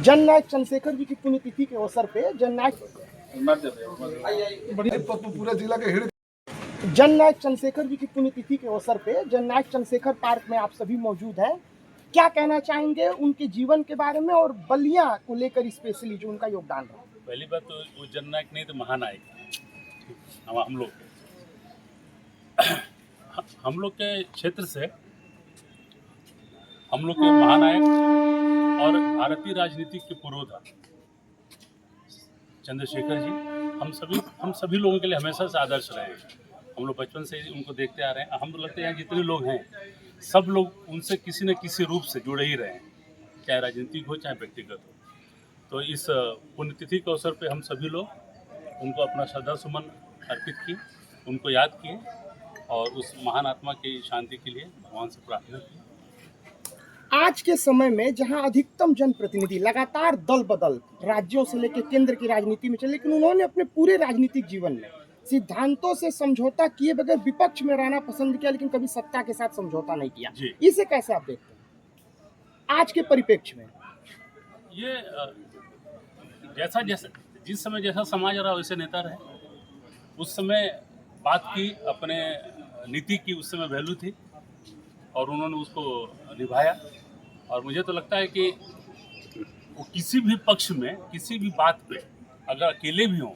जननायक चंद्रशेखर जी की पुण्यतिथि के अवसर पे जननायक चंद्रशेखर जी की पुण्यतिथि के अवसर पे जननायक चंद्रशेखर पार्क में आप सभी मौजूद हैं। क्या कहना चाहेंगे उनके जीवन के बारे में और बलिया को लेकर स्पेशली जो उनका योगदान रहा? पहली बात तो वो जननायक नहीं तो महानायक हम लोग के क्षेत्र से हम लोग के महानायक और भारतीय राजनीति के पुरोधा चंद्रशेखर जी हम सभी लोगों के लिए हमेशा से आदर्श रहे हैं। हम लोग बचपन से उनको देखते आ रहे हैं। हम लगते हैं जितने लोग हैं सब लोग उनसे किसी न किसी रूप से जुड़े ही रहे हैं, चाहे राजनीतिक हो चाहे व्यक्तिगत हो। तो इस पुण्यतिथि के अवसर पे हम सभी लोग उनको अपना श्रद्धा सुमन अर्पित किए, उनको याद किए और उस महान आत्मा की शांति के लिए भगवान से प्रार्थना की। आज के समय में जहां अधिकतम जनप्रतिनिधि लगातार दल बदल राज्यों से लेकर केंद्र की राजनीति में चले, लेकिन उन्होंने अपने पूरे राजनीतिक जीवन में सिद्धांतों से समझौता किए बगैर विपक्ष में रहना पसंद किया, लेकिन कभी सत्ता के साथ समझौता नहीं किया। इसे कैसे आप देखते हैं आज के परिप्रेक्ष्य में? ये जैसा जिस समय जैसा समाज रहा वैसे नेता रहे। उस समय बात की अपने नीति की उस समय वैल्यू थी और उन्होंने उसको निभाया। और मुझे तो लगता है कि वो किसी भी पक्ष में किसी भी बात पे अगर अकेले भी हों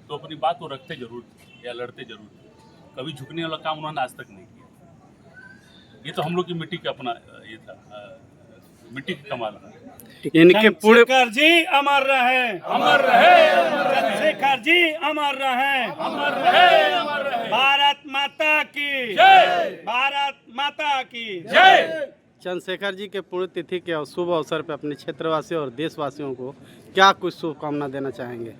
तो अपनी बात वो रखते जरूर थे या लड़ते जरूर थे। कभी झुकने वाला काम उन्होंने आज तक नहीं किया। ये तो हम लोग की मिट्टी का अपना ये था, मिट्टी का कमाल था। इनके पूरे चंद्रशेखर जी अमर रहे, अमर रहे, चंद्रशेखर जी अमर रहे, अमर रहे, अमर रहे। भारत माता की जय, भारत माता की जय। चंद्रशेखर जी के पुण्यतिथि के शुभ अवसर पर अपने क्षेत्रवासियों और देशवासियों को क्या कुछ शुभकामना देना चाहेंगे?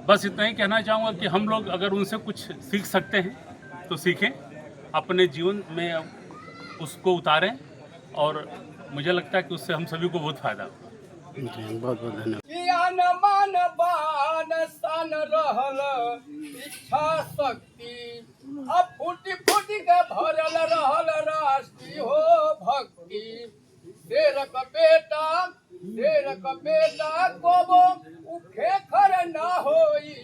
बस इतना ही कहना चाहूँगा कि हम लोग अगर उनसे कुछ सीख सकते हैं तो सीखें, अपने जीवन में उसको उतारें और मुझे लगता है कि उससे हम सभी को बहुत फायदा होगा। बहुत बहुत धन्यवाद। इच्छा शक्ति अब फूटी फूटी के भरल रहल राष्ट्रीय हो भक्ति। शेर का बेटा कोबो उखे खर ना होई,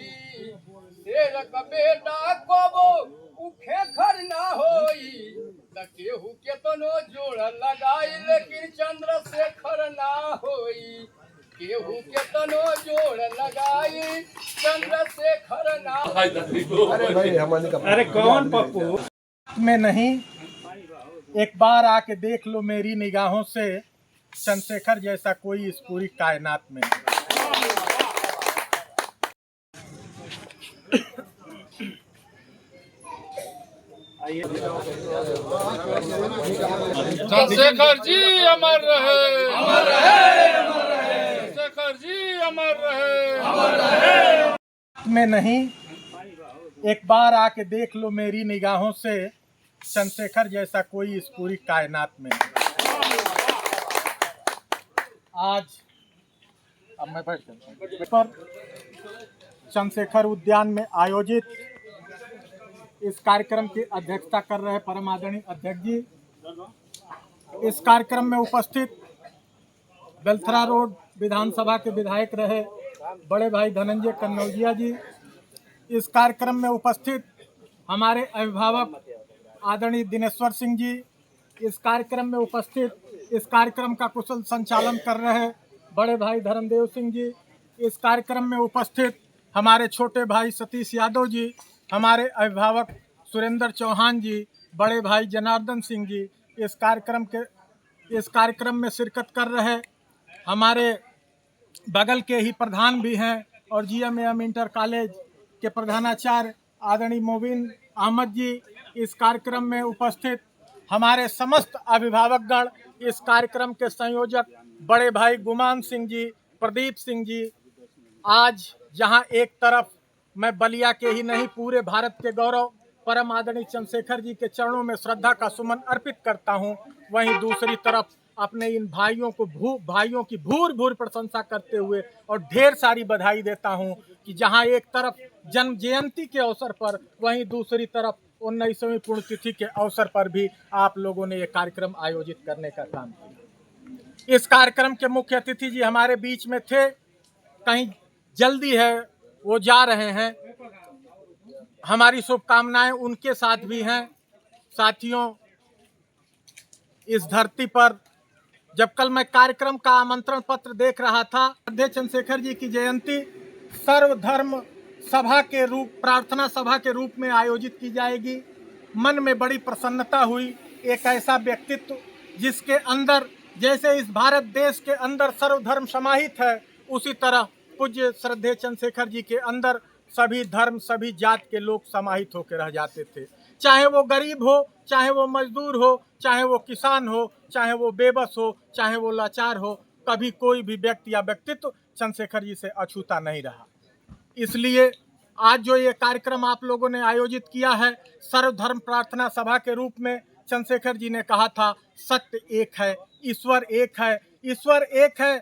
शेर का बेटा कोबो उखे खर ना होई। केहू केतनो जोड़ लगाई लेकिन चंद्रशेखर ना होई, केहू केतनो जोड़ लगाई चंद्रशेखर ना। अरे कौन पप्पू में नहीं, एक बार आके देख लो मेरी निगाहों से, चंद्रशेखर जैसा कोई इस पूरी कायनात में नहीं। चंद्रशेखर जी अमर रहे, अमर रहे, अमर रहे। चंद्रशेखर जी अमर रहे, अमर रहे। में नहीं, एक बार आके देख लो मेरी निगाहों से, चंद्रशेखर जैसा कोई इस पूरी कायनात में नहीं। आज अब मैं बैठ पर चंद्रशेखर उद्यान में आयोजित इस कार्यक्रम की अध्यक्षता कर रहे परम आदरणीय अध्यक्ष जी, इस कार्यक्रम में उपस्थित बेलथरा रोड विधानसभा के विधायक रहे बड़े भाई धनंजय कन्नौजिया जी, इस कार्यक्रम में उपस्थित हमारे अभिभावक आदरणीय दिनेश्वर सिंह जी, इस कार्यक्रम में उपस्थित इस कार्यक्रम का कुशल संचालन कर रहे बड़े भाई धर्मदेव सिंह जी, इस कार्यक्रम में उपस्थित हमारे छोटे भाई सतीश यादव जी, हमारे अभिभावक सुरेंद्र चौहान जी, बड़े भाई जनार्दन सिंह जी, इस कार्यक्रम में शिरकत कर रहे हमारे बगल के ही प्रधान भी हैं और GMAM इंटर कॉलेज के प्रधानाचार्य आदरणीय मोबिन अहमद जी, इस कार्यक्रम में उपस्थित हमारे समस्त अभिभावकगण, इस कार्यक्रम के संयोजक बड़े भाई गुमान सिंह जी, प्रदीप सिंह जी। आज जहां एक तरफ मैं बलिया के ही नहीं पूरे भारत के गौरव परम आदरणीय चंद्रशेखर जी के चरणों में श्रद्धा का सुमन अर्पित करता हूं, वहीं दूसरी तरफ अपने इन भाइयों की भूर भूर प्रशंसा करते हुए और ढेर सारी बधाई देता हूं कि जहां एक तरफ जन्म जयंती के अवसर पर, वहीं दूसरी तरफ 19वीं पुण्यतिथि के अवसर पर भी आप लोगों ने ये कार्यक्रम आयोजित करने का काम किया। इस कार्यक्रम के मुख्य अतिथि जी हमारे बीच में थे, कहीं जल्दी है वो जा रहे हैं। हमारी शुभकामनाएं उनके साथ भी हैं। साथियों, इस धरती पर जब कल मैं कार्यक्रम का आमंत्रण पत्र देख रहा था, श्रद्धेय चंद्रशेखर जी की जयंती सर्वधर्म सभा के रूप, प्रार्थना सभा के रूप में आयोजित की जाएगी। मन में बड़ी प्रसन्नता हुई। एक ऐसा व्यक्तित्व जिसके अंदर, जैसे इस भारत देश के अंदर सर्वधर्म समाहित है, उसी तरह पूज्य श्रद्धेय चंद्रशेखर जी के अंदर सभी धर्म, सभी जात के लोग समाहित होकर रह जाते थे। चाहे वो गरीब हो, चाहे वो मजदूर हो, चाहे वो किसान हो, चाहे वो बेबस हो, चाहे वो लाचार हो, कभी कोई भी व्यक्ति या व्यक्तित्व चंद्रशेखर जी से अछूता नहीं रहा। इसलिए आज जो ये कार्यक्रम आप लोगों ने आयोजित किया है, सर्वधर्म प्रार्थना सभा के रूप में, चंद्रशेखर जी ने कहा था, सत्य एक है, ईश्वर एक है, ईश्वर एक है।